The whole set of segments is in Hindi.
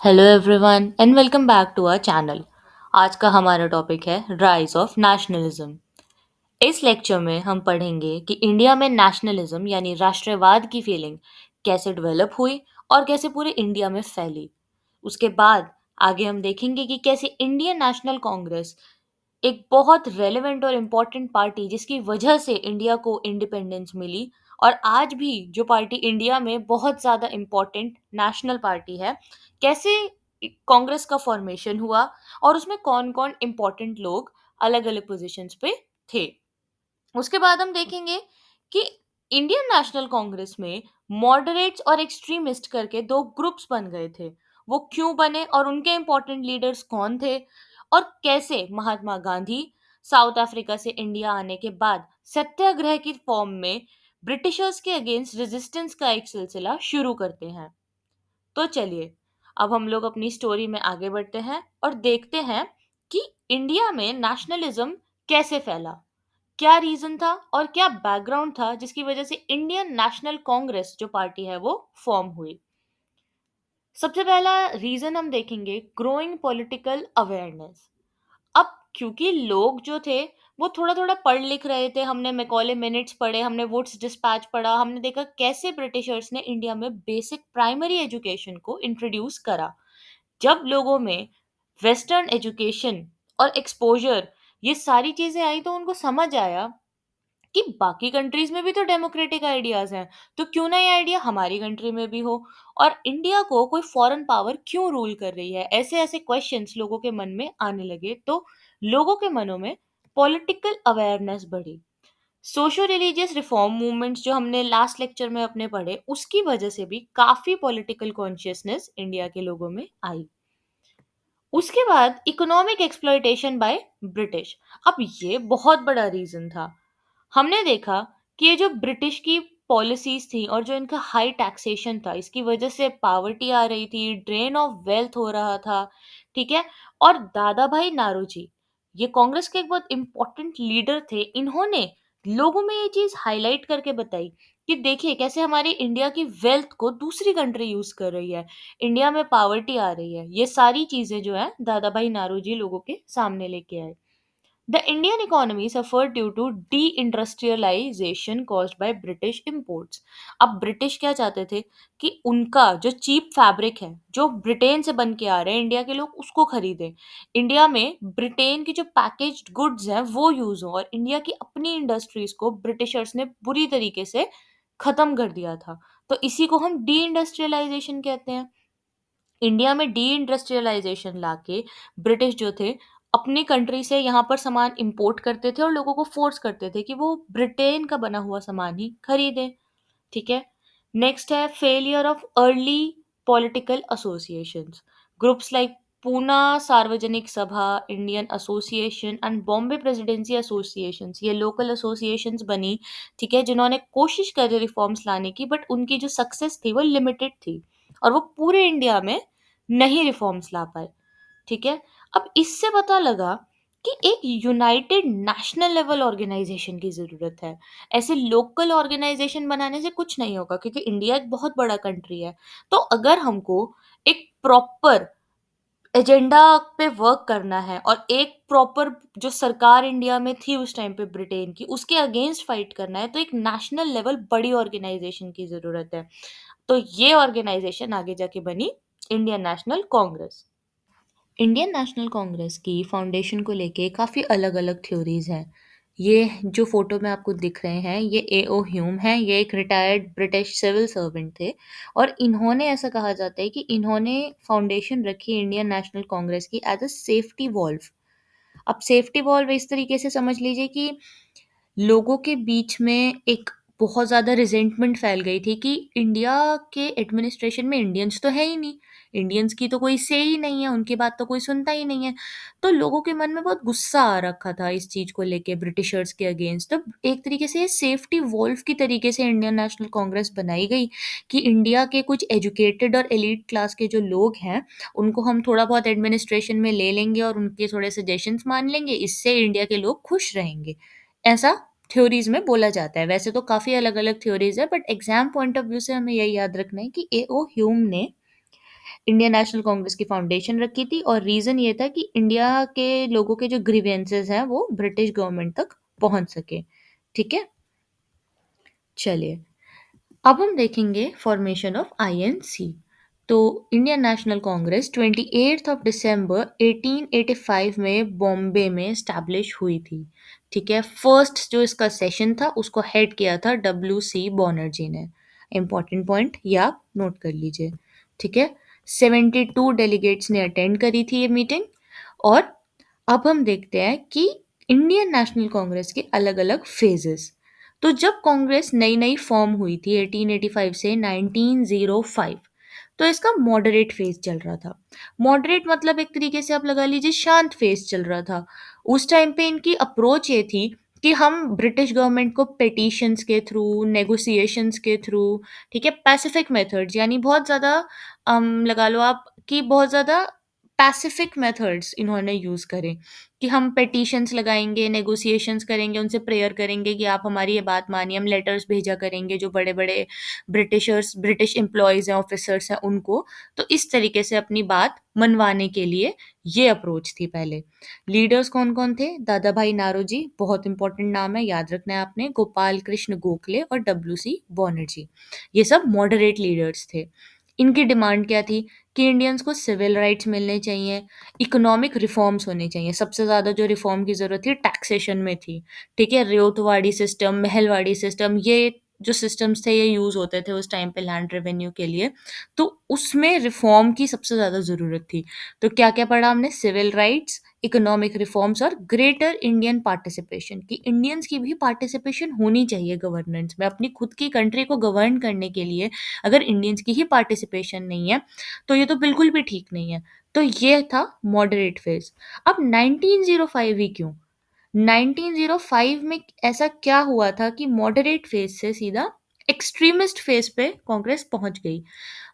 Hello everyone and welcome back to our channel. आज का हमारा टॉपिक है राइज ऑफ नेशनलिज्म। इस लेक्चर में हम पढ़ेंगे कि इंडिया में नेशनलिज्म यानी राष्ट्रवाद की फीलिंग कैसे डेवलप हुई और कैसे पूरे इंडिया में फैली। उसके बाद आगे हम देखेंगे कि कैसे इंडियन नेशनल कांग्रेस एक बहुत रेलेवेंट और इम्पोर्टेंट पार्टी जिसकी वजह से इंडिया को इंडिपेंडेंस मिली और आज भी जो पार्टी इंडिया में बहुत ज़्यादा इम्पोर्टेंट नेशनल पार्टी है, कैसे कांग्रेस का फॉर्मेशन हुआ और उसमें कौन-कौन इम्पोर्टेंट लोग अलग-अलग पोजीशंस पे थे। उसके बाद हम देखेंगे कि इंडियन नेशनल कांग्रेस में मॉडरेट्स और एक्सट्रीमिस्ट करके दो ग्रुप्स बन गए थे। वो क्यों बने और उनके इंपॉर्टेंट लीडर्स कौन थे और कैसे महात्मा गांधी साउथ अफ्रीका से इंडिया आने के बाद सत्याग्रह की फॉर्म में ब्रिटिशर्स के अगेंस्ट रेजिस्टेंस का एक सिलसिला शुरू करते हैं। तो चलिए अब हम लोग अपनी स्टोरी में आगे बढ़ते हैं और देखते हैं कि इंडिया में नेशनलिज्म कैसे फैला, क्या रीजन था और क्या बैकग्राउंड था जिसकी वजह से इंडियन नेशनल कांग्रेस जो पार्टी है वो फॉर्म हुई। सबसे पहला रीजन हम देखेंगे ग्रोइंग पॉलिटिकल अवेयरनेस। अब क्योंकि लोग जो थे वो थोड़ा थोड़ा पढ़ लिख रहे थे, हमने मैकॉले मिनट्स पढ़े, हमने वुड्स डिस्पैच पढ़ा, हमने देखा कैसे ब्रिटिशर्स ने इंडिया में बेसिक प्राइमरी एजुकेशन को इंट्रोड्यूस करा। जब लोगों में वेस्टर्न एजुकेशन और एक्सपोजर ये सारी चीजें आई तो उनको समझ आया कि बाकी कंट्रीज में भी तो डेमोक्रेटिक आइडियाज हैं, तो क्यों ना ये आइडिया हमारी कंट्री में भी हो। और इंडिया को कोई फॉरेन पावर क्यों रूल कर रही है, ऐसे ऐसे क्वेश्चंस लोगों के मन में आने लगे। तो लोगों के मनों में पॉलिटिकल अवेयरनेस बढ़ी। सोशो रिलीजियस रिफॉर्म मूवमेंट्स जो हमने लास्ट लेक्चर में अपने पढ़े उसकी वजह से भी काफी पॉलिटिकल कॉन्शियसनेस इंडिया के लोगों में आई। उसके बाद इकोनॉमिक एक्सप्लॉयटेशन बाय ब्रिटिश। अब ये बहुत बड़ा रीजन था। हमने देखा कि ये जो ब्रिटिश की पॉलिसीज थी और जो इनका हाई टैक्सेशन था इसकी वजह से पावर्टी आ रही थी, ड्रेन ऑफ वेल्थ हो रहा था। ठीक है। और दादा भाई नारोजी ये कांग्रेस के एक बहुत इंपॉर्टेंट लीडर थे, इन्होंने लोगों में ये चीज हाईलाइट करके बताई कि देखिए कैसे हमारी इंडिया की वेल्थ को दूसरी कंट्री यूज कर रही है, इंडिया में पावर्टी आ रही है। ये सारी चीजें जो है दादा भाई नारोजी लोगों के सामने लेके आए। The Indian economy suffered due to de-industrialization caused by British imports. अब ब्रिटिश क्या चाहते थे कि उनका जो चीप फैब्रिक है जो ब्रिटेन से बन के आ रहे हैं इंडिया के लोग उसको खरीदें। इंडिया में ब्रिटेन की जो पैकेज्ड गुड्स हैं वो यूज हो और इंडिया की अपनी इंडस्ट्रीज को ब्रिटिशर्स ने बुरी तरीके से खत्म कर दिया था। तो इसी को हम डी इंडस्ट्रियलाइजेशन कहते हैं। इंडिया में डी इंडस्ट्रियलाइजेशन लाके ब्रिटिश जो थे अपनी कंट्री से यहाँ पर सामान इंपोर्ट करते थे और लोगों को फोर्स करते थे कि वो ब्रिटेन का बना हुआ सामान ही खरीदें। ठीक है। नेक्स्ट है failure of early political associations. Groups like Poona सार्वजनिक सभा, Indian association and Bombay presidency associations, ये लोकल एसोसिएशंस बनी। ठीक है। जिन्होंने कोशिश करी रिफॉर्म्स लाने की बट उनकी जो सक्सेस थी वो लिमिटेड थी और वो पूरे इंडिया में नहीं रिफॉर्म्स ला पाए। ठीक है। अब इससे पता लगा कि एक यूनाइटेड नेशनल लेवल ऑर्गेनाइजेशन की जरूरत है। ऐसे लोकल ऑर्गेनाइजेशन बनाने से कुछ नहीं होगा क्योंकि इंडिया एक बहुत बड़ा कंट्री है। तो अगर हमको एक प्रॉपर एजेंडा पे वर्क करना है और एक प्रॉपर जो सरकार इंडिया में थी उस टाइम पे ब्रिटेन की उसके अगेंस्ट फाइट करना है तो एक नेशनल लेवल बड़ी ऑर्गेनाइजेशन की जरूरत है। तो ये ऑर्गेनाइजेशन आगे जाके बनी Indian national Congress. Indian national Congress की फाउंडेशन को लेके काफ़ी अलग-अलग थ्योरीज हैं। ये जो फोटो में आपको दिख रहे हैं ये ए.ओ. ह्यूम हैं। ये एक रिटायर्ड ब्रिटिश सिविल सर्वेंट थे और इन्होंने ऐसा कहा जाता है कि इन्होंने फाउंडेशन रखी इंडियन नेशनल कांग्रेस की एज अ सेफ्टी वॉल्व। अब सेफ्टी वॉल्व इस तरीके से समझ लीजिए कि लोगों के बीच में एक बहुत ज़्यादा रिजेंटमेंट फैल गई थी कि इंडिया के एडमिनिस्ट्रेशन में इंडियंस तो है ही नहीं, इंडियंस की तो कोई से ही नहीं है, उनकी बात तो कोई सुनता ही नहीं है। तो लोगों के मन में बहुत गुस्सा आ रखा था इस चीज़ को लेके ब्रिटिशर्स के अगेंस्ट। तो एक तरीके से सेफ्टी वॉल्व की तरीके से इंडियन नेशनल कांग्रेस बनाई गई कि इंडिया के कुछ एजुकेटेड और एलीट क्लास के जो लोग हैं उनको हम थोड़ा बहुत एडमिनिस्ट्रेशन में ले लेंगे और उनके थोड़े सजेशंस मान लेंगे, इससे इंडिया के लोग खुश रहेंगे। ऐसा थ्योरीज में बोला जाता है। वैसे तो काफ़ी अलग-अलग थ्योरीज है but exam point of view से हमें यही याद रखना है कि ए.ओ. ह्यूम ने इंडियन नेशनल कांग्रेस की फाउंडेशन रखी थी और रीज़न ये था कि इंडिया के लोगों के जो ग्रीवेंसेस हैं वो ब्रिटिश गवर्नमेंट तक पहुंच सके। ठीक है, चलिए अब हम देखेंगे फॉर्मेशन ऑफ आईएनसी। तो इंडियन नेशनल कांग्रेस 28 दिसंबर 1885 में बॉम्बे में स्टैब्लिश हुई थी। ठीक है, फर्स्ट जो इसका सेशन था उसको हेड किया था डब्ल्यू सी बनर्जी ने। इंपॉर्टेंट पॉइंट ये आप नोट कर लीजिए। ठीक है, 72 डेलीगेट्स ने अटेंड करी थी ये मीटिंग। और अब हम देखते हैं कि इंडियन नेशनल कांग्रेस के अलग अलग फेजेस। तो जब कांग्रेस नई नई फॉर्म हुई थी 1885 से 1905, तो इसका मॉडरेट फेज चल रहा था। मॉडरेट मतलब एक तरीके से आप लगा लीजिए शांत फेज चल रहा था। उस टाइम पे इनकी अप्रोच ये थी कि हम ब्रिटिश गवर्नमेंट को पेटिशंस के थ्रू, नेगोशिएशंस के थ्रू, ठीक है, पैसिफिक मेथड्स यानी बहुत ज़्यादा लगा लो आप कि बहुत ज़्यादा पैसिफिक मेथड्स इन्होंने यूज़ करे कि हम पेटिशंस लगाएंगे, नेगोशिएशंस करेंगे, उनसे प्रेयर करेंगे कि आप हमारी ये बात मानिए, हम लेटर्स भेजा करेंगे जो बड़े बड़े ब्रिटिश एम्प्लॉयज़ हैं, ऑफिसर्स हैं उनको। तो इस तरीके से अपनी बात मनवाने के लिए ये अप्रोच थी पहले। लीडर्स कौन कौन थे? दादा भाई नारोजी, बहुत इंपॉर्टेंट नाम है, याद रखना है आपने, गोपाल कृष्ण गोखले और डब्ल्यू सी बनर्जी। ये सब मॉडरेट लीडर्स थे। इनकी डिमांड क्या थी कि इंडियंस को सिविल राइट्स मिलने चाहिए, इकोनॉमिक रिफॉर्म्स होने चाहिए। सबसे ज़्यादा जो रिफॉर्म की ज़रूरत थी टैक्सेशन में थी। ठीक है, रेवतवाड़ी सिस्टम, महलवाड़ी सिस्टम, ये जो सिस्टम्स थे ये यूज़ होते थे उस टाइम पे लैंड रेवेन्यू के लिए। तो उसमें रिफॉर्म की सबसे ज़्यादा ज़रूरत थी। तो क्या-क्या पढ़ा हमने? सिविल राइट्स, इकोनॉमिक रिफॉर्म्स और ग्रेटर इंडियन पार्टिसिपेशन, कि इंडियंस की भी पार्टिसिपेशन होनी चाहिए गवर्नेंस में। अपनी खुद की कंट्री को गवर्न करने के लिए अगर इंडियंस की ही पार्टिसिपेशन नहीं है तो ये तो बिल्कुल भी ठीक नहीं है। तो ये था मॉडरेट फेज। अब 1905 ही क्यों? 1905 में ऐसा क्या हुआ था कि मॉडरेट फेज से सीधा एक्सट्रीमिस्ट फेज पे कांग्रेस पहुंच गई?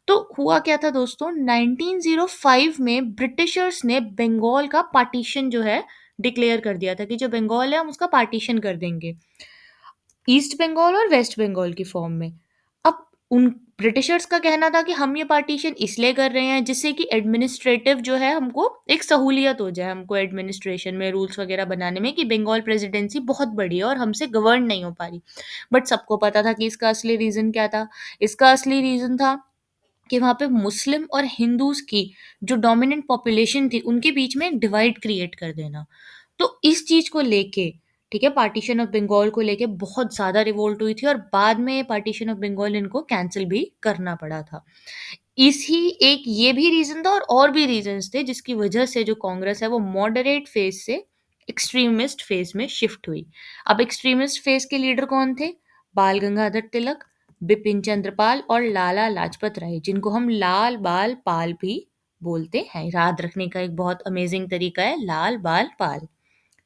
तो हुआ क्या था दोस्तों, 1905 में ब्रिटिशर्स ने बंगाल का पार्टीशन जो है डिक्लेयर कर दिया था कि जो बंगाल है हम उसका पार्टीशन कर देंगे ईस्ट बंगाल और वेस्ट बंगाल की फॉर्म में। अब उन ब्रिटिशर्स का कहना था कि हम ये पार्टीशन इसलिए कर रहे हैं जिससे कि एडमिनिस्ट्रेटिव जो है हमको एक सहूलियत हो जाए, हमको एडमिनिस्ट्रेशन में रूल्स वगैरह बनाने में, कि बंगाल प्रेसिडेंसी बहुत बड़ी है और हमसे गवर्न नहीं हो पा रही। बट सबको पता था कि इसका असली रीज़न क्या था? इसका असली रीज़न था कि वहाँ पे मुस्लिम और हिंदूज़ की जो डोमिनेंट पॉपुलेशन थी उनके बीच में एक डिवाइड क्रिएट कर देना। तो इस चीज़ को लेके, ठीक है, पार्टीशन ऑफ बंगाल को लेके बहुत ज़्यादा रिवोल्ट हुई थी और बाद में पार्टीशन ऑफ बंगाल इनको कैंसिल भी करना पड़ा था। इसी एक ये भी रीज़न था और भी रीज़न्स थे जिसकी वजह से जो कांग्रेस है वो मॉडरेट फेज से एक्सट्रीमिस्ट फेज में शिफ्ट हुई। अब एक्सट्रीमिस्ट फेज के लीडर कौन थे? बाल गंगाधर तिलक, बिपिन चंद्र पाल और लाला लाजपत राय, जिनको हम लाल बाल पाल भी बोलते हैं। याद रखने का एक बहुत अमेजिंग तरीका है लाल बाल पाल।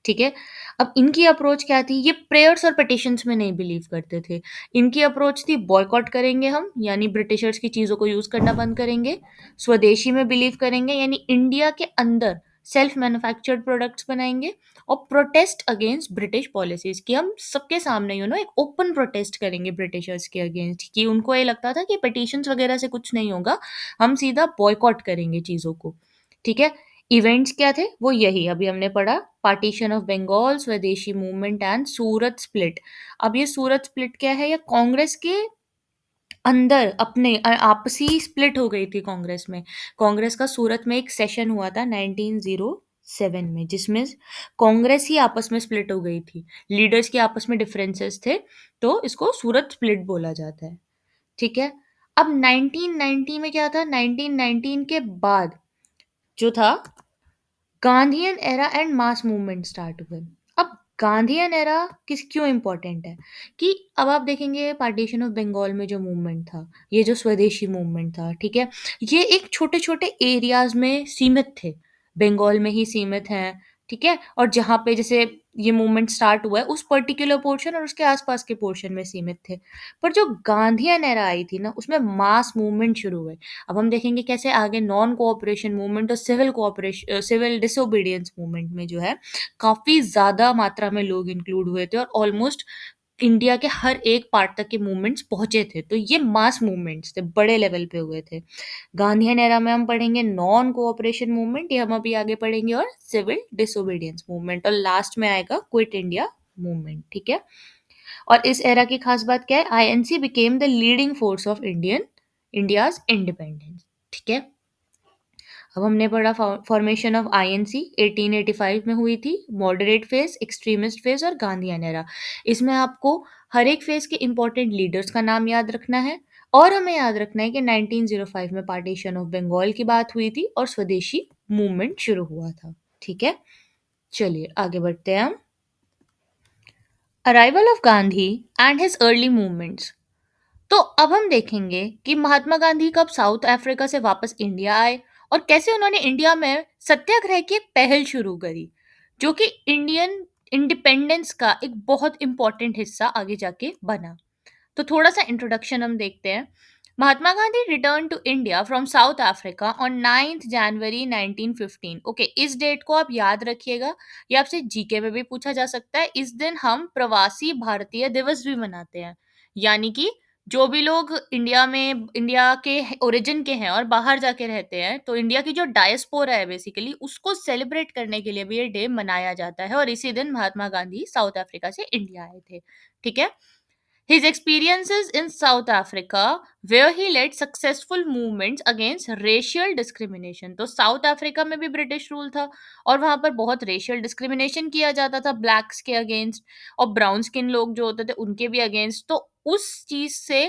ठीक है, अब इनकी अप्रोच क्या थी? ये प्रेयर्स और पिटिशंस में नहीं बिलीव करते थे। इनकी अप्रोच थी बॉयकॉट करेंगे हम, यानी ब्रिटिशर्स की चीज़ों को यूज़ करना बंद करेंगे। स्वदेशी में बिलीव करेंगे, यानी इंडिया के अंदर सेल्फ मैन्युफैक्चर्ड प्रोडक्ट्स बनाएंगे। और प्रोटेस्ट अगेंस्ट ब्रिटिश पॉलिसीज़, कि हम सबके सामने एक ओपन प्रोटेस्ट करेंगे ब्रिटिशर्स के अगेंस्ट, कि उनको ये लगता था कि पिटिशंस वगैरह से कुछ नहीं होगा, हम सीधा बॉयकॉट करेंगे चीज़ों को। ठीक है, इवेंट्स क्या थे? वो यही अभी हमने पढ़ा, पार्टीशन ऑफ बंगाल, स्वदेशी मूवमेंट एंड सूरत स्प्लिट। अब ये सूरत स्प्लिट क्या है? ये कांग्रेस के अंदर अपने आपसी स्प्लिट हो गई थी कांग्रेस में। कांग्रेस का सूरत में एक सेशन हुआ था 1907 में, जिसमें कांग्रेस ही आपस में स्प्लिट हो गई थी। लीडर्स के आपस में डिफरेंसेस थे, तो इसको सूरत स्प्लिट बोला जाता है। ठीक है, अब 1990 में क्या था? 1919 के बाद जो था Gandhian era and mass movement start हुए। अब गांधीयन एरा किस क्यों इम्पोर्टेंट है? कि अब आप देखेंगे पार्टीशन ऑफ बंगाल में जो मूवमेंट था, ये जो स्वदेशी मूवमेंट था, ठीक है, ये एक छोटे छोटे एरियाज में सीमित थे, बंगाल में ही सीमित हैं। ठीक है, और जहाँ पे जैसे ये मूवमेंट स्टार्ट हुआ है उस पर्टिकुलर पोर्शन और उसके आसपास के पोर्शन में सीमित थे। पर जो गांधीयन एरा आई थी ना, उसमें मास मूवमेंट शुरू हुए। अब हम देखेंगे कैसे आगे नॉन कोऑपरेशन मूवमेंट और सिविल डिसोबीडियंस मूवमेंट में जो है काफ़ी ज़्यादा मात्रा में लोग इंक्लूड हुए थे और ऑलमोस्ट इंडिया के हर एक पार्ट तक के मूवमेंट्स पहुंचे थे। तो ये मास मूवमेंट्स थे, बड़े लेवल पे हुए थे। गांधीयन एरा में हम पढ़ेंगे नॉन कोऑपरेशन मूवमेंट, ये हम अभी आगे पढ़ेंगे, और सिविल डिसोबीडियंस मूवमेंट, और लास्ट में आएगा क्विट इंडिया मूवमेंट। ठीक है। और इस एरा की खास बात क्या है? INC became the leading force of India's independence. ठीक है। अब हमने पढ़ा फॉर्मेशन ऑफ आईएनसी 1885 में हुई थी, मॉडरेट फेज, एक्सट्रीमिस्ट फेज और गांधीयन एरा। इसमें आपको हर एक फेज के इंपॉर्टेंट लीडर्स का नाम याद रखना है, और हमें याद रखना है कि 1905 में पार्टीशन ऑफ बंगाल की बात हुई थी और स्वदेशी मूवमेंट शुरू हुआ था। ठीक है। चलिए आगे बढ़ते हैं हम। Arrival of Gandhi and his early movements. तो अब हम देखेंगे कि महात्मा गांधी कब साउथ अफ्रीका से वापस इंडिया आए और कैसे उन्होंने इंडिया में सत्याग्रह की एक पहल शुरू करी, जो कि इंडियन इंडिपेंडेंस का एक बहुत इंपॉर्टेंट हिस्सा आगे जाके बना। तो थोड़ा सा इंट्रोडक्शन हम देखते हैं। Mahatma Gandhi return to India from South Africa on 9th January 1915। Okay, इस डेट को आप याद रखिएगा, ये आपसे जीके में भी पूछा जा सकता है। इस दिन हम प्रवासी भारतीय दिवस भी मनाते हैं, यानी कि जो भी लोग इंडिया में, इंडिया के ओरिजिन के हैं और बाहर जाके रहते हैं, तो इंडिया की जो डायस्पोरा है बेसिकली, उसको सेलिब्रेट करने के लिए भी ये डे मनाया जाता है। और इसी दिन महात्मा गांधी साउथ अफ्रीका से इंडिया आए थे। ठीक है। His experiences in South Africa, where he led successful movements against racial discrimination। तो साउथ अफ्रीका में भी ब्रिटिश रूल था और वहां पर बहुत रेशियल डिस्क्रिमिनेशन किया जाता था, ब्लैक्स के अगेंस्ट और ब्राउन स्किन लोग जो होते थे उनके भी अगेंस्ट। तो उस चीज से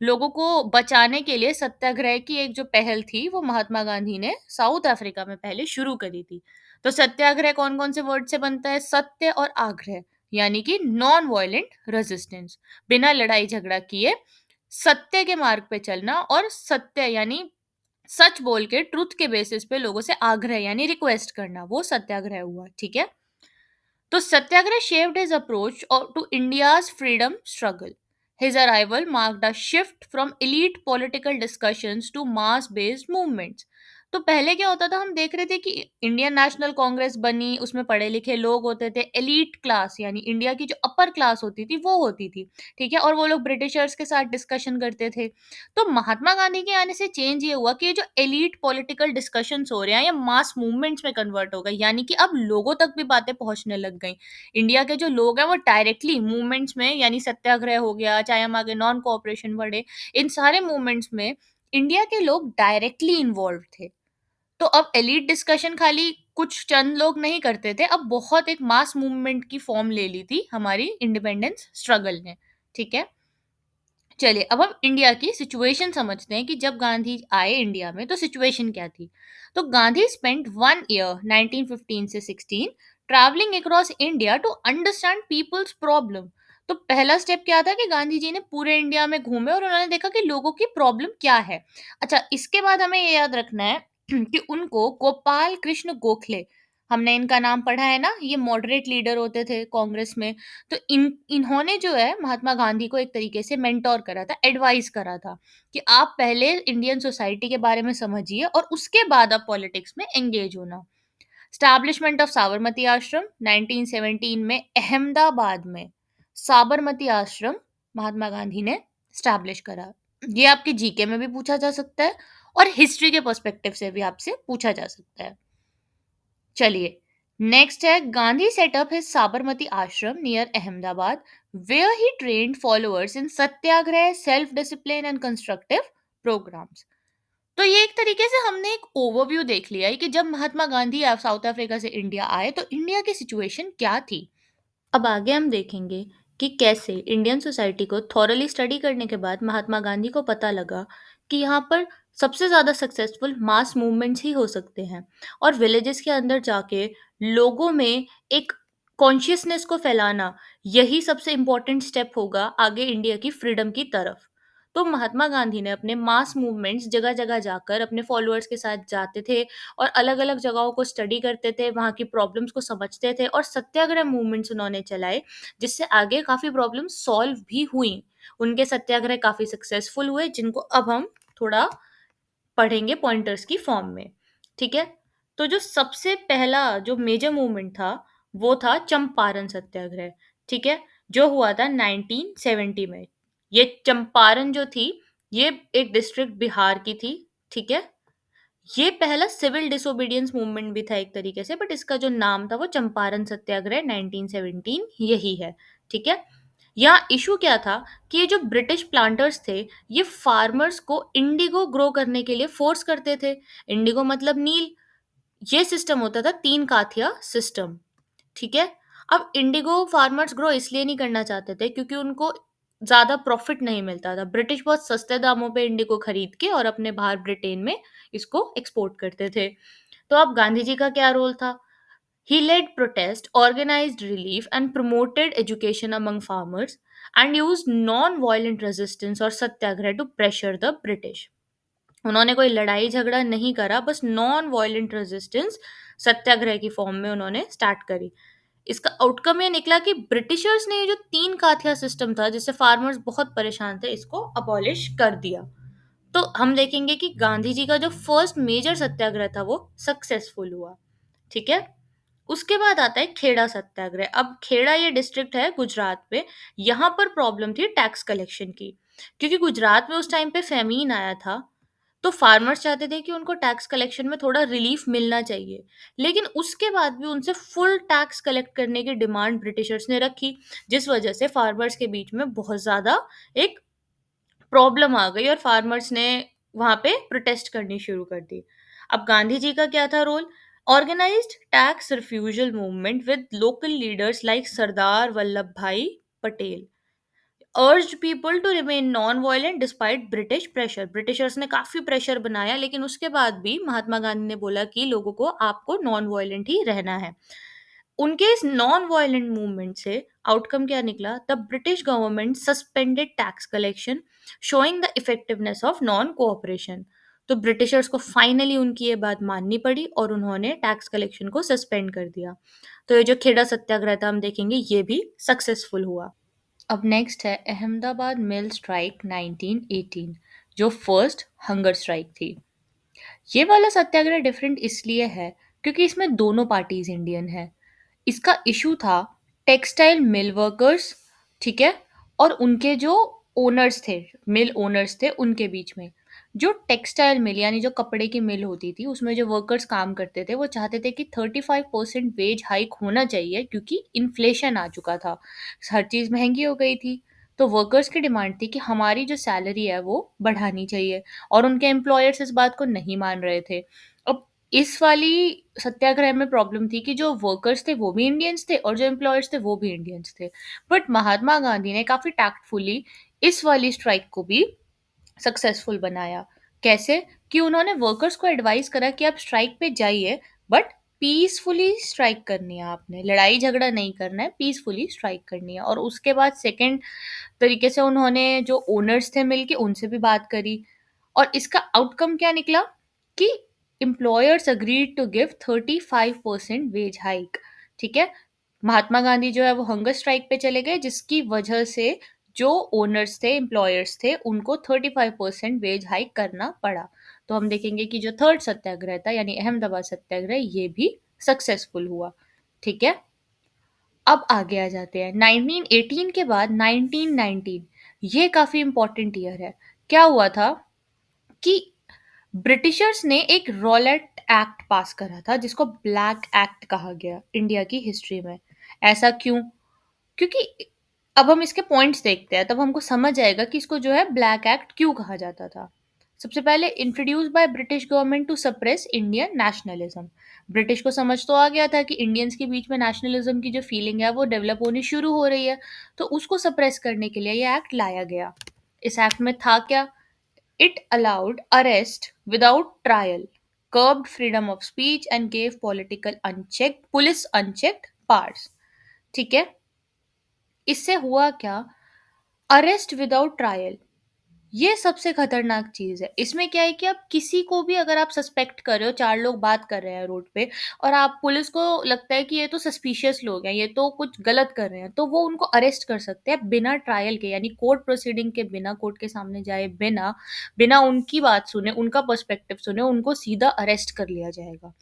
लोगों को बचाने के लिए सत्याग्रह की एक जो पहल थी वो महात्मा गांधी ने साउथ अफ्रीका में पहले शुरू करी थी। तो सत्याग्रह कौन कौन से वर्ड से बनता है? सत्य और आग्रह, यानी कि नॉन वायलेंट रेजिस्टेंस, बिना लड़ाई झगड़ा किए सत्य के मार्ग पे चलना, और सत्य यानी सच बोल के ट्रुथ के बेसिस पे लोगों से आग्रह यानी रिक्वेस्ट करना, वो सत्याग्रह हुआ। ठीक है। तो सत्याग्रह shaped his approach to India's freedom struggle. His arrival marked a shift from elite political discussions to mass-based movements. तो पहले क्या होता था, हम देख रहे थे कि इंडियन नेशनल कांग्रेस बनी, उसमें पढ़े लिखे लोग होते थे, एलीट क्लास यानी इंडिया की जो अपर क्लास होती थी वो होती थी। ठीक है। और वो लोग ब्रिटिशर्स के साथ डिस्कशन करते थे। तो महात्मा गांधी के आने से चेंज ये हुआ कि ये जो एलीट पॉलिटिकल डिस्कशंस हो रहे हैं ये मास मूवमेंट्स में कन्वर्ट हो गए, यानी कि अब लोगों तक भी बातें पहुंचने लग गई। इंडिया के जो लोग हैं वो डायरेक्टली मूवमेंट्स में, यानी सत्याग्रह हो गया, चाहे हम आगे नॉन कोऑपरेशन बढ़े, इन सारे मूवमेंट्स में इंडिया के लोग डायरेक्टली इन्वॉल्व थे। तो अब एलीट डिस्कशन खाली कुछ चंद लोग नहीं करते थे, अब बहुत एक मास मूवमेंट की फॉर्म ले ली थी हमारी इंडिपेंडेंस स्ट्रगल ने। ठीक है। चलिए अब हम इंडिया की सिचुएशन समझते हैं कि जब गांधी आए इंडिया में तो सिचुएशन क्या थी। तो गांधी स्पेंट 1 ईयर 1915 से 16 travelling across India to understand people's problem. तो पहला स्टेप क्या था कि गांधी जी ने पूरे इंडिया में घूमे और उन्होंने देखा कि लोगों की प्रॉब्लम क्या है। अच्छा, इसके बाद हमें ये याद रखना है कि उनको गोपाल कृष्ण गोखले, हमने इनका नाम पढ़ा है ना, ये मॉडरेट लीडर होते थे कांग्रेस में। तो इन्होंने जो है महात्मा गांधी को एक तरीके से मेंटोर करा था, एडवाइस करा था कि आप पहले इंडियन सोसाइटी के बारे में समझिए और उसके बाद आप पॉलिटिक्स में एंगेज होना। स्टैब्लिशमेंट ऑफ साबरमती आश्रम 1917 में अहमदाबाद में साबरमती आश्रम महात्मा गांधी ने स्टैब्लिश करा। ये आपके जीके में भी पूछा जा सकता है और हिस्ट्री के पर्सपेक्टिव से भी आपसे पूछा जा सकता है। चलिए नेक्स्ट है, Gandhi setup his Sabarmati ashram near Ahmedabad where he trained followers in satyagraha, self discipline and constructive programmes. तो ये एक तरीके से हमने एक ओवरव्यू देख लिया है कि जब महात्मा गांधी साउथ अफ्रीका से इंडिया आए तो इंडिया की सिचुएशन क्या थी। अब आगे हम देखेंगे कि कैसे इंडियन सोसाइटी को थॉरली स्टडी करने के बाद महात्मा गांधी को पता लगा कि यहाँ पर सबसे ज़्यादा सक्सेसफुल मास मूवमेंट्स ही हो सकते हैं, और विलेजेस के अंदर जाके लोगों में एक कॉन्शियसनेस को फैलाना, यही सबसे इम्पोर्टेंट स्टेप होगा आगे इंडिया की फ्रीडम की तरफ। तो महात्मा गांधी ने अपने मास मूवमेंट्स जगह जगह जाकर अपने फॉलोअर्स के साथ जाते थे और अलग अलग जगहों को स्टडी करते थे, वहाँ की प्रॉब्लम्स को समझते थे और सत्याग्रह मूवमेंट्स उन्होंने चलाए, जिससे आगे काफ़ी प्रॉब्लम्स सॉल्व भी हुई। उनके सत्याग्रह काफ़ी सक्सेसफुल हुए, जिनको अब हम थोड़ा पढ़ेंगे पॉइंटर्स की फॉर्म में। ठीक है। तो जो सबसे पहला जो मेजर मूवमेंट था वो था चंपारण सत्याग्रह। ठीक है। जो हुआ था 1970 में। ये चंपारण जो थी, ये एक डिस्ट्रिक्ट बिहार की थी, ठीक है। ये पहला सिविल डिसोबीडियंस मूवमेंट भी था एक तरीके से, बट इसका जो नाम था वो चंपारण सत्याग्रह 1917 यही है, ठीक है। यहाँ इशू क्या था कि ये जो ब्रिटिश प्लांटर्स थे, ये फार्मर्स को इंडिगो ग्रो करने के लिए फोर्स करते थे। इंडिगो मतलब नील। ये सिस्टम होता था तीन काथिया सिस्टम, ठीक है। अब इंडिगो फार्मर्स ग्रो इसलिए नहीं करना चाहते थे क्योंकि उनको ज्यादा प्रॉफिट नहीं मिलता था। ब्रिटिश बहुत सस्ते दामों पे इंडिगो खरीद के और अपने बाहर ब्रिटेन में इसको एक्सपोर्ट करते थे। तो अब गांधी जी का क्या रोल था? He led protest, organized relief and promoted education among farmers and used non-violent resistance और satyagraha to pressure the British. उन्होंने कोई लड़ाई झगड़ा नहीं करा, बस नॉन वायलेंट रेजिस्टेंस सत्याग्रह की फॉर्म में उन्होंने स्टार्ट करी। इसका आउटकम ये निकला कि ब्रिटिशर्स ने ये जो तीन काथिया सिस्टम था जिससे फार्मर्स बहुत परेशान थे, इसको अबॉलिश कर दिया। तो हम देखेंगे कि गांधी जी का जो फर्स्ट मेजर सत्याग्रह था वो सक्सेसफुल हुआ, ठीक है। उसके बाद आता है खेड़ा सत्याग्रह। अब खेड़ा ये डिस्ट्रिक्ट है गुजरात में। यहाँ पर प्रॉब्लम थी टैक्स कलेक्शन की, क्योंकि गुजरात में उस टाइम पे फेमीन आया था। तो फार्मर्स चाहते थे कि उनको टैक्स कलेक्शन में थोड़ा रिलीफ मिलना चाहिए, लेकिन उसके बाद भी उनसे फुल टैक्स कलेक्ट करने की डिमांड ब्रिटिशर्स ने रखी, जिस वजह से फार्मर्स के बीच में बहुत ज़्यादा एक प्रॉब्लम आ गई और फार्मर्स ने वहाँ पे प्रोटेस्ट करनी शुरू कर दी। अब गांधी जी का क्या था role? Organized tax refusal movement with local leaders like Sardar Vallabhbhai Patel, urged people to remain non violent despite British pressure. Britishers ने काफी प्रेशर बनाया, लेकिन उसके बाद भी महात्मा गांधी ने बोला कि लोगों को आपको नॉन वायलेंट ही रहना है। उनके इस नॉन वायलेंट मूवमेंट से आउटकम क्या निकला? The British government suspended tax collection, showing the effectiveness of non cooperation. तो ब्रिटिशर्स को फाइनली उनकी ये बात माननी पड़ी और उन्होंने टैक्स कलेक्शन को सस्पेंड कर दिया। तो ये जो खेड़ा सत्याग्रह था हम देखेंगे ये भी सक्सेसफुल हुआ। अब नेक्स्ट है अहमदाबाद मिल स्ट्राइक 1918, जो फर्स्ट हंगर स्ट्राइक थी। ये वाला सत्याग्रह डिफरेंट इसलिए है क्योंकि इसमें दोनों पार्टीज इंडियन है। इसका इशू था टेक्सटाइल मिल वर्कर्स, ठीक है, और उनके जो ओनर्स थे, मिल ओनर्स थे, उनके बीच में। जो टेक्सटाइल मिल यानी जो कपड़े की मिल होती थी उसमें जो वर्कर्स काम करते थे वो चाहते थे कि 35% वेज हाइक होना चाहिए, क्योंकि इन्फ्लेशन आ चुका था, हर चीज़ महंगी हो गई थी। तो वर्कर्स की डिमांड थी कि हमारी जो सैलरी है वो बढ़ानी चाहिए, और उनके एम्प्लॉयर्स इस बात को नहीं मान रहे थे। अब इस वाली सत्याग्रह में प्रॉब्लम थी कि जो वर्कर्स थे वो भी इंडियंस थे और जो एम्प्लॉयर्स थे वो भी इंडियंस थे। बट महात्मा गांधी ने काफ़ी टैक्टफुली इस वाली स्ट्राइक को भी सक्सेसफुल बनाया। कैसे? कि उन्होंने वर्कर्स को एडवाइस करा कि आप स्ट्राइक पे जाइए, बट पीसफुली स्ट्राइक करनी है, आपने लड़ाई झगड़ा नहीं करना है, पीसफुली स्ट्राइक करनी है। और उसके बाद सेकंड तरीके से उन्होंने जो ओनर्स थे मिलके उनसे भी बात करी, और इसका आउटकम क्या निकला कि employers agreed to give 35% wage hike, ठीक है। महात्मा गांधी जो है वो हंगर स्ट्राइक पे चले गए, जिसकी वजह से जो ओनर्स थे, एम्प्लॉयर्स थे, उनको 35% वेज हाइक करना पड़ा। तो हम देखेंगे कि जो थर्ड सत्याग्रह था यानी अहमदाबाद सत्याग्रह, ये भी सक्सेसफुल हुआ, ठीक है। अब आगे आ जाते हैं 1918 के बाद 1919। ये काफी इंपॉर्टेंट ईयर है। क्या हुआ था कि ब्रिटिशर्स ने एक रॉलेट एक्ट पास करा था जिसको ब्लैक एक्ट कहा गया इंडिया की हिस्ट्री में। ऐसा क्यों? क्योंकि अब हम इसके पॉइंट्स देखते हैं तब हमको समझ आएगा कि इसको जो है ब्लैक एक्ट क्यों कहा जाता था। सबसे पहले introduced by British government to suppress Indian nationalism. British को समझ तो आ गया था कि इंडियंस के बीच में नेशनलिज्म की जो फीलिंग है वो डेवलप होनी शुरू हो रही है, तो उसको सप्रेस करने के लिए ये एक्ट लाया गया। इस एक्ट में था क्या? It allowed arrest without trial, curbed freedom of speech and gave political unchecked police unchecked powers, ठीक है। इससे हुआ क्या? Arrest without trial. ये सबसे खतरनाक चीज़ है। इसमें क्या है कि आप किसी को भी अगर आप सस्पेक्ट कर रहे हो, 4 लोग बात कर रहे हैं रोड पे और आप पुलिस को लगता है कि ये तो सस्पिशियस लोग हैं, ये तो कुछ गलत कर रहे हैं, तो वो उनको अरेस्ट कर सकते हैं बिना ट्रायल के, यानी कोर्ट प्रोसीडिंग के बिना, कोर्ट के सामने जाए बिना, बिना उनकी बात सुने, उनका पर्सपेक्टिव सुने, उनको सीधा अरेस्ट कर लिया जाएगा।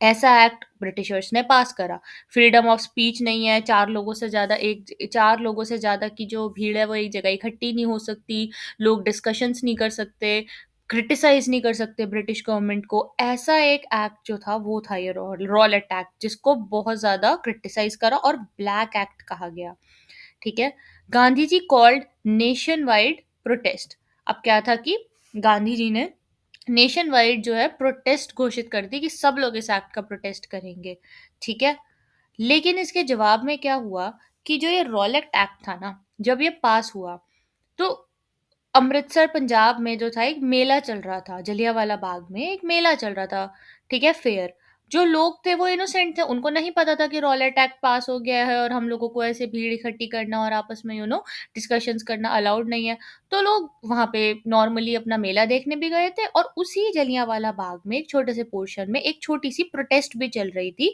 ऐसा एक्ट ब्रिटिशर्स ने पास करा। फ्रीडम ऑफ स्पीच नहीं है, 4 लोगों से ज़्यादा की जो भीड़ है वो एक जगह इकट्ठी नहीं हो सकती, लोग डिस्कशंस नहीं कर सकते, क्रिटिसाइज नहीं कर सकते ब्रिटिश गवर्नमेंट को। ऐसा एक एक्ट जो था वो था ये रॉलेट एक्ट, जिसको बहुत ज्यादा क्रिटिसाइज करा और ब्लैक एक्ट कहा गया। ठीक है। Gandhi ji called nation wide protest. अब क्या था कि गांधी जी ने नेशन वाइड जो है प्रोटेस्ट घोषित कर दी कि सब लोग इस एक्ट का प्रोटेस्ट करेंगे। ठीक है। लेकिन इसके जवाब में क्या हुआ कि जो ये रॉलेट एक्ट था ना, जब ये पास हुआ तो अमृतसर पंजाब में जो था एक मेला चल रहा था, जलियांवाला बाग में एक मेला चल रहा था। ठीक है, फेयर। जो लोग थे वो इनोसेंट थे, उनको नहीं पता था कि रॉलेट एक्ट पास हो गया है और हम लोगों को ऐसे भीड़ इकट्ठी करना और आपस में डिस्कशंस करना अलाउड नहीं है। तो लोग वहां पे नॉर्मली अपना मेला देखने भी गए थे और उसी जलियांवाला बाग में एक छोटे से पोर्शन में एक छोटी सी प्रोटेस्ट भी चल रही थी,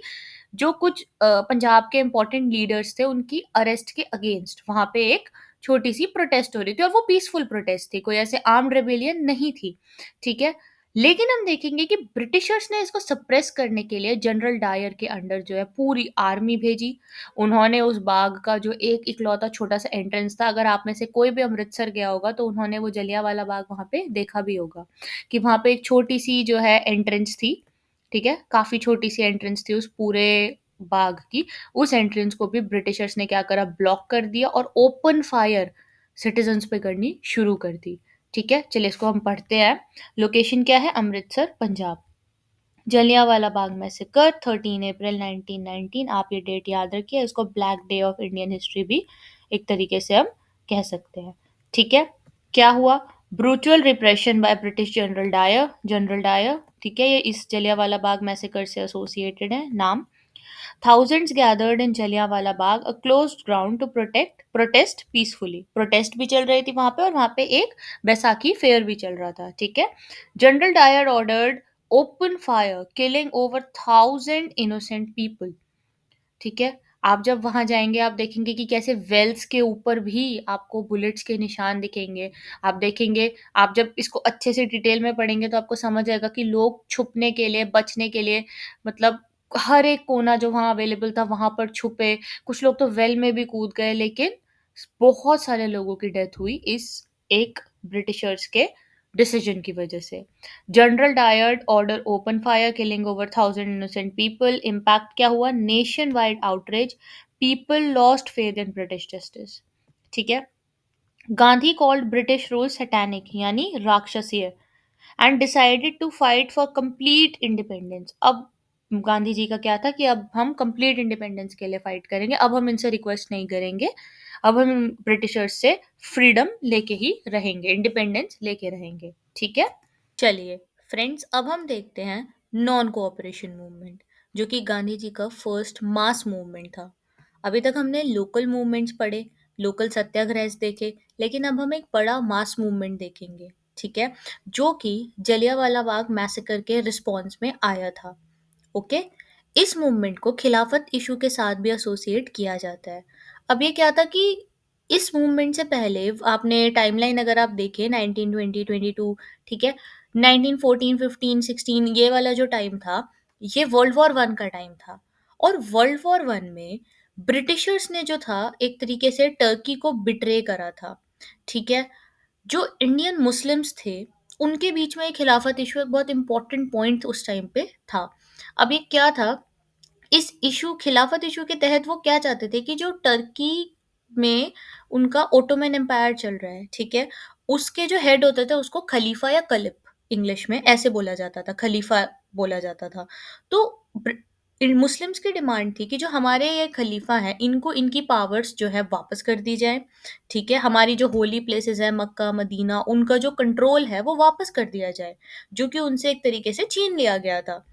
जो कुछ पंजाब के इंपॉर्टेंट लीडर्स थे उनकी अरेस्ट के अगेंस्ट वहां पे एक छोटी सी प्रोटेस्ट हो रही थी और वो पीसफुल प्रोटेस्ट थी, कोई ऐसे आर्म्ड रेबेलियन नहीं थी। ठीक है। लेकिन हम देखेंगे कि ब्रिटिशर्स ने इसको सप्रेस करने के लिए जनरल डायर के अंडर जो है पूरी आर्मी भेजी। उन्होंने उस बाग का जो एक इकलौता छोटा सा एंट्रेंस था, अगर आप में से कोई भी अमृतसर गया होगा तो उन्होंने वो जलियांवाला बाग वहां पे देखा भी होगा कि वहां पे एक छोटी सी जो है एंट्रेंस थी। ठीक है, काफी छोटी सी एंट्रेंस थी उस पूरे बाग की। उस एंट्रेंस को भी ब्रिटिशर्स ने क्या करा, ब्लॉक कर दिया और ओपन फायर सिटीजन्स पे करनी शुरू कर दी। ठीक है, चलिए इसको हम पढ़ते हैं। लोकेशन क्या है, अमृतसर पंजाब। जलियांवाला बाग मैसेकर 13 अप्रैल 1919। आप ये डेट याद रखिए, इसको black day of Indian history भी एक तरीके से हम कह सकते हैं। ठीक है। क्या हुआ, brutal repression by British general Dyer. ठीक है, ये इस जलियांवाला बाग मैसेकर से एसोसिएटेड है नाम। Thousands gathered in Jallianwala Bagh, a closed ground to protest peacefully. Protest भी चल रही थी वहां पे और वहां पे एक बैसाखी फेयर भी चल रहा था। ठीक है। General Dyer ordered open fire killing over 1,000 innocent people। ठीक है। आप जब वहां जाएंगे आप देखेंगे कि कैसे वेल्स के ऊपर भी आपको बुलेट्स के निशान दिखेंगे। आप देखेंगे, आप जब इसको अच्छे से डिटेल में पढ़ेंगे तो आपको समझ आएगा कि लोग छुपने के लिए, बचने के लिए, मतलब हर एक कोना जो वहां अवेलेबल था वहां पर छुपे। कुछ लोग तो वेल में भी कूद गए, लेकिन बहुत सारे लोगों की डेथ हुई इस एक ब्रिटिशर्स के डिसीजन की वजह से। General Dyer order open fire killing over 1,000 innocent people। Impact क्या हुआ, nation wide outreach, people lost faith in British justice. ठीक है। Gandhi called British rule satanic यानी राक्षसीय and decided to fight for complete independence. अब गांधी जी का क्या था कि अब हम कंप्लीट इंडिपेंडेंस के लिए फाइट करेंगे, अब हम इनसे रिक्वेस्ट नहीं करेंगे, अब हम ब्रिटिशर्स से फ्रीडम लेके ही रहेंगे, इंडिपेंडेंस लेके रहेंगे। ठीक है। चलिए फ्रेंड्स, अब हम देखते हैं नॉन कोऑपरेशन मूवमेंट, जो कि गांधी जी का फर्स्ट मास मूवमेंट था। अभी तक हमने लोकल मूवमेंट्स पढ़े, लोकल सत्याग्रह देखे, लेकिन अब हम एक बड़ा मास मूवमेंट देखेंगे। ठीक है, जो कि जलियांवाला बाग मैसेकर के रिस्पॉन्स में आया था। ओके। इस मूवमेंट को खिलाफत इशू के साथ भी एसोसिएट किया जाता है। अब ये क्या था कि इस मूवमेंट से पहले आपने टाइमलाइन अगर आप देखें 1920 22, ठीक है, 1914 15 16 ये वाला जो टाइम था, ये वर्ल्ड वॉर 1 का टाइम था। और वर्ल्ड वॉर 1 में ब्रिटिशर्स ने जो था एक तरीके से टर्की को बिट्रे करा था। ठीक है। जो इंडियन मुस्लिम्स थे उनके बीच में खिलाफत इशू एक बहुत इंपॉर्टेंट पॉइंट उस टाइम पे था। अब ये क्या था, इस इशू खिलाफत इशू के तहत वो क्या चाहते थे कि जो टर्की में उनका ओटोमन एम्पायर चल रहा है, ठीक है, उसके जो हेड होते थे उसको खलीफा या कलिप, इंग्लिश में ऐसे बोला जाता था, खलीफा बोला जाता था। तो मुस्लिम्स की डिमांड थी कि जो हमारे ये खलीफा हैं इनको इनकी पावर्स जो है वापस कर दी जाए। ठीक है, हमारी जो होली प्लेसेस है मक्का मदीना, उनका जो कंट्रोल है वो वापस कर दिया जाए, जो कि उनसे एक तरीके से छीन लिया गया था।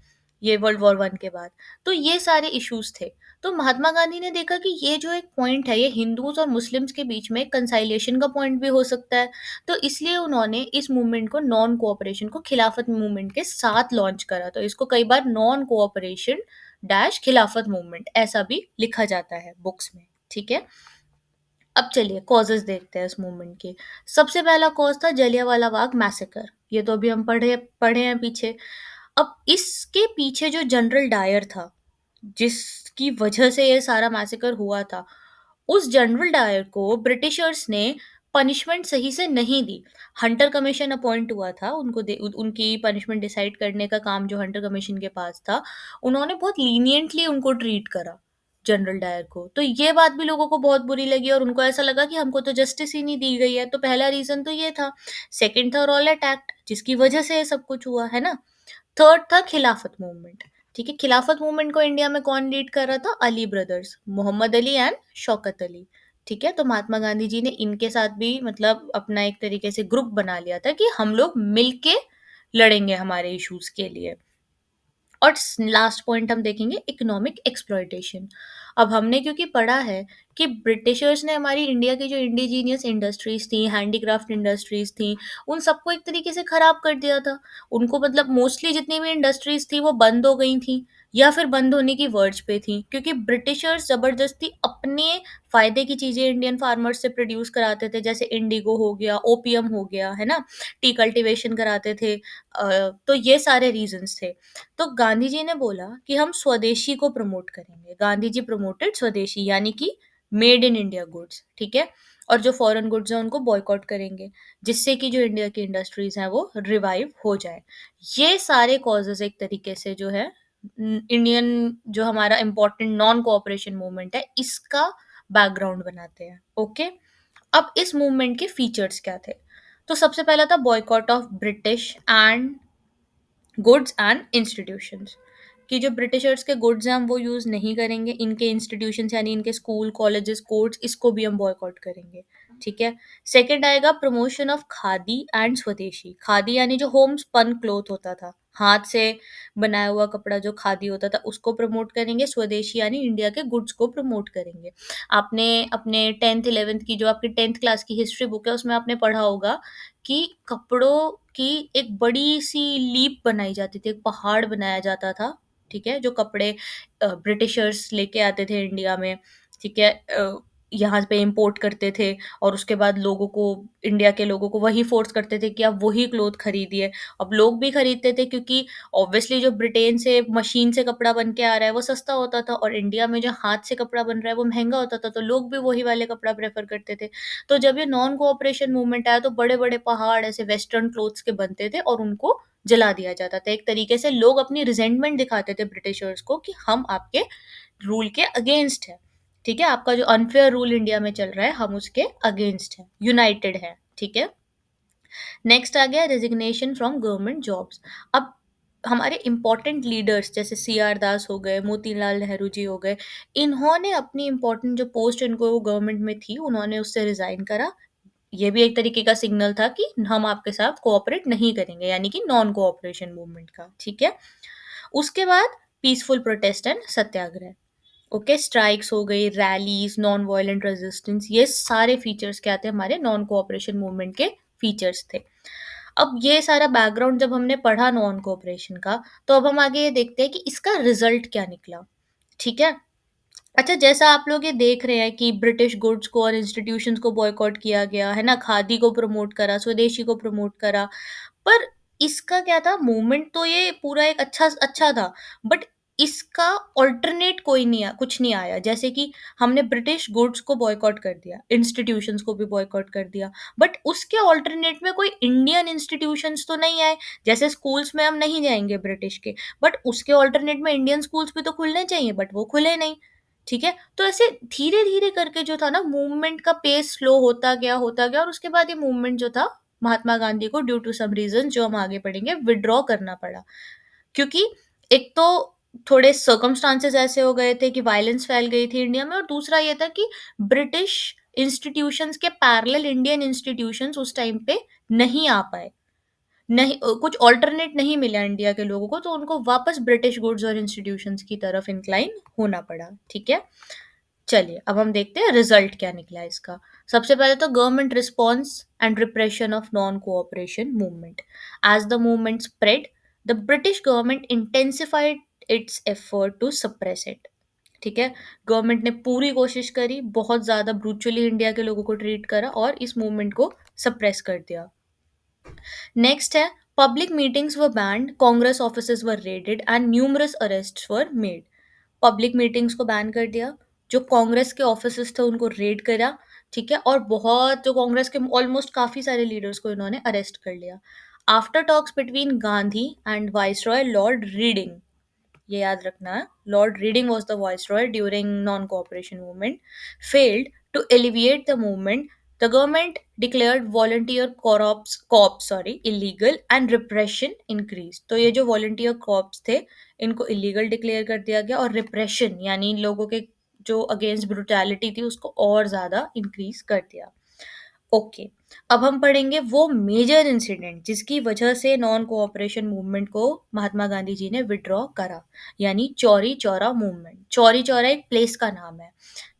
ये वर्ल्ड वॉर 1 के बाद। तो ये सारे इश्यूज़ थे। तो महात्मा गांधी ने देखा कि ये जो एक पॉइंट है, ये हिंदूज़ और मुस्लिम्स के बीच में कंसाइलेशन का पॉइंट भी हो सकता है। तो इसलिए उन्होंने इस मूवमेंट को नॉन कोऑपरेशन को खिलाफत मूवमेंट के साथ लॉन्च करा। तो इसको कई बार नॉन कोऑपरेशन डैश खिलाफत मूवमेंट ऐसा भी लिखा जाता है बुक्स में, ठीक है? अब चलिए कॉजेज़ देखते हैं इस मूवमेंट के। सबसे पहला कॉज़ था जलियांवाला बाग मैसेकर। ये तो अभी हम पढ़े पढ़े हैं पीछे। अब इसके पीछे जो जनरल डायर था, जिसकी वजह से ये सारा मैसेकर हुआ था, उस जनरल डायर को ब्रिटिशर्स ने पनिशमेंट सही से नहीं दी। हंटर कमीशन अपॉइंट हुआ था, उनकी पनिशमेंट डिसाइड करने का काम जो हंटर कमीशन के पास था, उन्होंने बहुत लीनिएंटली उनको ट्रीट करा, जनरल डायर को। तो ये बात भी लोगों को बहुत बुरी लगी और उनको ऐसा लगा कि हमको तो जस्टिस ही नहीं दी गई है। तो पहला रीज़न तो ये था। सेकंड था रॉलेट एक्ट, जिसकी वजह से ये सब कुछ हुआ, है ना? थर्ड था खिलाफत मूवमेंट। ठीक है, खिलाफत मूवमेंट को इंडिया में कौन लीड कर रहा था? Ali brothers, Mohammad Ali and Shaukat Ali. ठीक है, तो महात्मा गांधी जी ने इनके साथ भी मतलब अपना एक तरीके से ग्रुप बना लिया था कि हम लोग मिलके लड़ेंगे हमारे इश्यूज के लिए। और लास्ट पॉइंट हम देखेंगे इकोनॉमिक एक्सप्लॉयटेशन। अब हमने क्योंकि पढ़ा है कि ब्रिटिशर्स ने हमारी इंडिया की जो इंडिजीनियस इंडस्ट्रीज थी, हैंडीक्राफ्ट इंडस्ट्रीज थी, उन सबको एक तरीके से खराब कर दिया था। उनको मतलब मोस्टली जितनी भी इंडस्ट्रीज थी वो बंद हो गई थी या फिर बंद होने की वर्ज पे थी, क्योंकि ब्रिटिशर्स जबरदस्ती अपने फायदे की चीजें इंडियन फार्मर्स से प्रोड्यूस कराते थे, जैसे इंडिगो हो गया, ओपियम हो गया, है ना, टी कल्टीवेशन कराते थे। तो ये सारे रीजंस थे। तो गांधी जी ने बोला कि हम स्वदेशी को प्रमोट करेंगे। गांधी जी प्रमोटेड स्वदेशी, यानी कि मेड इन इंडिया गुड्स, ठीक है? और जो फॉरेन गुड्स हैं उनको बॉयकॉट करेंगे, जिससे कि जो इंडिया की इंडस्ट्रीज हैं वो रिवाइव हो जाए। ये सारे कॉजेज एक तरीके से जो है इंडियन जो हमारा इम्पोर्टेंट नॉन कोऑपरेशन मूवमेंट है इसका बैकग्राउंड बनाते हैं। ओके, अब इस मूवमेंट के फीचर्स क्या थे? तो सबसे पहला था boycott of British and goods and institutions, कि जो ब्रिटिशर्स के गुड्स हैं हम वो यूज़ नहीं करेंगे, इनके इंस्टीट्यूशंस यानी इनके स्कूल कॉलेजेस कोर्ट्स इसको भी हम बॉयकॉट करेंगे। ठीक है। सेकंड आएगा प्रमोशन ऑफ खादी एंड स्वदेशी। खादी यानी जो होम स्पन क्लोथ होता था, हाथ से बनाया हुआ कपड़ा जो खादी होता था उसको प्रमोट करेंगे। स्वदेशी यानी इंडिया के गुड्स को प्रमोट करेंगे। आपने अपने 10th 11th की जो आपकी 10th क्लास की हिस्ट्री बुक है उसमें आपने पढ़ा होगा कि कपड़ों की एक बड़ी-सी लीप बनाई जाती थी, एक पहाड़ बनाया जाता था, ठीक है? जो कपड़े ब्रिटिशर्स लेके आते थे इंडिया में, ठीक है? यहाँ पे इम्पोर्ट करते थे और उसके बाद लोगों को, इंडिया के लोगों को वही फ़ोर्स करते थे कि आप वही क्लॉथ खरीदिए। अब लोग भी खरीदते थे क्योंकि ऑब्वियसली जो ब्रिटेन से मशीन से कपड़ा बन के आ रहा है वो सस्ता होता था और इंडिया में जो हाथ से कपड़ा बन रहा है वो महँगा होता था, तो लोग भी वही वाले कपड़ा प्रेफ़र करते थे। तो जब ये नॉन कोऑपरेशन मूवमेंट आया तो बड़े-बड़े पहाड़ ऐसे वेस्टर्न क्लोथ्स के बनते थे और उनको जला दिया जाता था। एक तरीके से लोग अपनी रिज़ेंटमेंट दिखाते थे ब्रिटिशर्स को कि हम आपके रूल के अगेंस्ट हैं। ठीक है? आपका जो अनफेयर रूल इंडिया में चल रहा है हम उसके अगेंस्ट हैं, यूनाइटेड हैं। ठीक है? नेक्स्ट आ गया रेजिग्नेशन फ्रॉम गवर्नमेंट जॉब्स। अब हमारे इम्पोर्टेंट लीडर्स जैसे सी आर दास हो गए, मोतीलाल नेहरू जी हो गए, इन्होंने अपनी इम्पोर्टेंट जो पोस्ट इनको गवर्नमेंट में थी उन्होंने उससे रिज़ाइन करा। ये भी एक तरीके का सिग्नल था कि हम आपके साथ कोऑपरेट नहीं करेंगे, यानी कि नॉन कोऑपरेशन मूवमेंट का। ठीक है? उसके बाद peaceful protest and Satyagraha. Okay, strikes हो गई, रैलीज, नॉन वायलेंट रेजिस्टेंस, ये सारे फीचर्स क्या थे? हमारे नॉन कोऑपरेशन मूवमेंट के फीचर्स थे। अब ये सारा बैकग्राउंड जब हमने पढ़ा नॉन कोऑपरेशन का, तो अब हम आगे ये देखते हैं कि इसका रिजल्ट क्या निकला। ठीक है? अच्छा, जैसा आप लोग ये देख रहे हैं कि ब्रिटिश गुड्स को और इंस्टीट्यूशंस को बॉयकॉट किया गया, है ना? खादी को प्रमोट करा, स्वदेशी को प्रमोट करा। पर इसका क्या था? मूवमेंट तो ये पूरा एक अच्छा अच्छा था, बट इसका अल्टरनेट कोई नहीं कुछ नहीं आया। जैसे कि हमने ब्रिटिश गुड्स को बॉयकॉट कर दिया, इंस्टीट्यूशंस को भी बॉयकॉट कर दिया, बट उसके अल्टरनेट में कोई इंडियन इंस्टीट्यूशंस तो नहीं आए। जैसे स्कूल्स में हम नहीं जाएँगे ब्रिटिश के, बट उसके अल्टरनेट में इंडियन स्कूल्स भी तो खुलने चाहिए, बट वो खुले नहीं। ठीक है? तो ऐसे धीरे-धीरे करके जो था ना मूवमेंट का पेस स्लो होता गया और उसके बाद ये मूवमेंट जो था महात्मा गांधी को ड्यू टू सम रीजन जो हम आगे पढ़ेंगे विथड्रॉ करना पड़ा। क्योंकि एक तो थोड़े सर्कमस्टांसेस ऐसे हो गए थे कि वायलेंस फैल गई थी इंडिया में, और दूसरा ये था कि ब्रिटिश इंस्टीट्यूशंस के पैरेलल इंडियन इंस्टीट्यूशंस उस टाइम पे नहीं आ पाए। नहीं कुछ ऑल्टरनेट नहीं मिला इंडिया के लोगों को, तो उनको वापस ब्रिटिश गुड्स और इंस्टीट्यूशंस की तरफ इंक्लाइन होना पड़ा। ठीक है, चलिए अब हम देखते हैं रिजल्ट क्या निकला इसका। सबसे पहले तो government response and repression of non cooperation movement. As the movement spread, the British government intensified its effort to suppress it. ठीक है, गवर्नमेंट ने पूरी कोशिश करी, बहुत ज्यादा ब्रूचुअली इंडिया के लोगों को ट्रीट करा और इस मूवमेंट को सप्रेस कर दिया। नेक्स्ट है, public meetings were banned, Congress offices were raided and numerous arrests were made. Public meetings को बैन कर दिया, जो कांग्रेस के ऑफिसेस थे उनको रेड करा। ठीक है, और बहुत जो कांग्रेस के ऑलमोस्ट काफी सारे लीडर्स को इन्होंने अरेस्ट कर लिया। After talks between Gandhi and viceroy Lord reading, ये याद रखना है, Lord reading was the viceroy during non cooperation movement, failed to alleviate the movement, the government declared volunteer corps illegal and repression increased। तो ये जो volunteer corps थे इनको illegal declare कर दिया गया और repression यानी इन लोगों के जो अगेंस्ट ब्रुटैलिटी थी उसको और ज्यादा इंक्रीज कर दिया। ओके, अब हम पढ़ेंगे वो मेजर इंसिडेंट जिसकी वजह से नॉन कोऑपरेशन मूवमेंट को महात्मा गांधी जी ने विड्रॉ करा, यानी चौरी चौरा मूवमेंट। चौरी चौरा एक प्लेस का नाम है।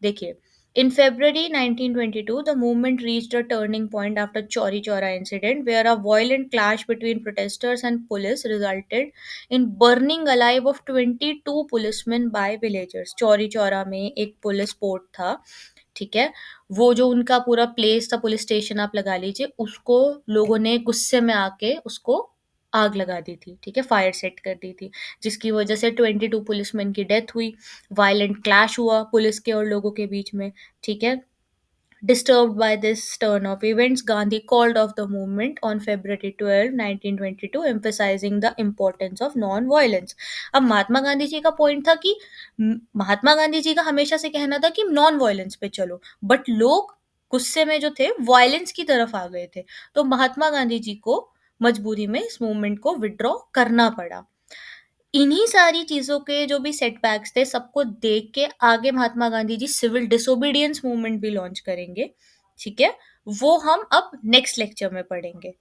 देखिए, in February 1922, the movement reached a turning point after Chauri Chaura incident, where a violent clash between protesters and police resulted in burning alive of 22 policemen by villagers। Chauri Chaura में एक पुलिस पोर्ट था। ठीक है, वो जो उनका पूरा प्लेस था, पुलिस स्टेशन आप लगा लीजिए, उसको लोगों ने गुस्से में आके उसको आग लगा दी थी। ठीक है, फायर सेट कर दी थी, जिसकी वजह से 22 पुलिसमैन की डेथ हुई। वायलेंट क्लैश हुआ पुलिस के और लोगों के बीच में। ठीक है, disturbed by this turn of events, Gandhi called off the movement on February 12, 1922, emphasizing the importance of non-violence। अब महात्मा गांधी जी का पॉइंट था कि महात्मा गांधी जी का हमेशा से कहना था कि नॉन वायलेंस पे चलो, बट लोग गुस्से में जो थे वायलेंस की तरफ आ गए थे, तो महात्मा गांधी जी को मजबूरी में इस मूवमेंट को विड्रॉ करना पड़ा। इन्हीं सारी चीज़ों के जो भी सेटबैक्स थे सबको देख के आगे Mahatma Gandhi ji civil disobedience movement भी लॉन्च करेंगे। ठीक है, वो हम अब नेक्स्ट लेक्चर में पढ़ेंगे।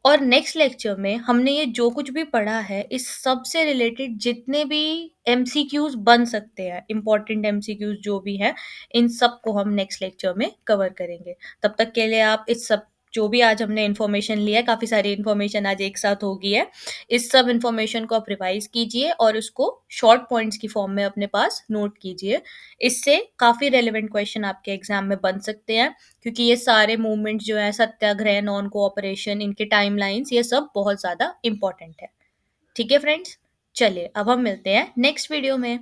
और नेक्स्ट लेक्चर में हमने ये जो कुछ भी पढ़ा है इस सब से रिलेटेड जितने भी एमसीक्यूज बन सकते हैं, इंपॉर्टेंट एमसीक्यूज जो भी हैं, इन सब को हम नेक्स्ट लेक्चर में कवर करेंगे। तब तक के लिए आप इस सब जो भी आज हमने इन्फॉर्मेशन लिया है, काफ़ी सारी इन्फॉर्मेशन आज एक साथ हो गई है, इस सब इन्फॉर्मेशन को आप रिवाइज कीजिए और उसको शॉर्ट पॉइंट्स की फॉर्म में अपने पास नोट कीजिए। इससे काफ़ी रेलिवेंट क्वेश्चन आपके एग्जाम में बन सकते हैं, क्योंकि ये सारे मूवमेंट जो है, सत्याग्रह, नॉन कोऑपरेशन, इनके टाइमलाइंस, ये सब बहुत ज़्यादा इंपॉर्टेंट है। ठीक है फ्रेंड्स, चलिए अब हम मिलते हैं नेक्स्ट वीडियो में।